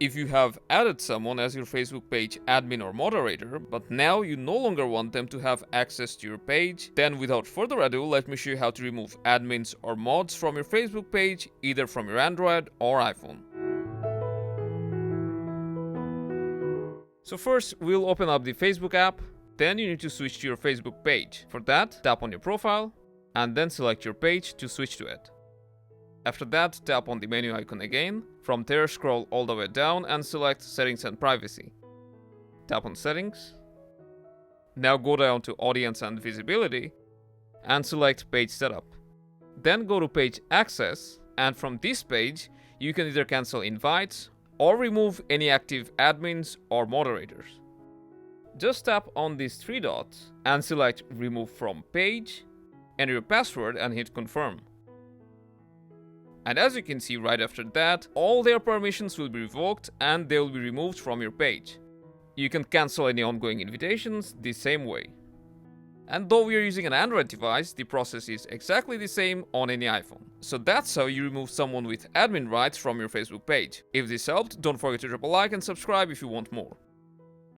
If you have added someone as your Facebook page admin or moderator, but now you no longer want them to have access to your page, then without further ado, let me show you how to remove admins or mods from your Facebook page, either from your Android or iPhone. So first, we'll open up the Facebook app, then you need to switch to your Facebook page. For that, tap on your profile, and then select your page to switch to it. After that, tap on the menu icon again. From there, scroll all the way down and select Settings and Privacy. Tap on Settings. Now go down to Audience and Visibility and select Page Setup. Then go to Page Access, and from this page, you can either cancel invites or remove any active admins or moderators. Just tap on these three dots and select Remove from Page, enter your password and hit Confirm. And as you can see right after that, all their permissions will be revoked and they will be removed from your page. You can cancel any ongoing invitations the same way. And though we are using an Android device, the process is exactly the same on any iPhone. So that's how you remove someone with admin rights from your Facebook page. If this helped, don't forget to drop a like and subscribe if you want more.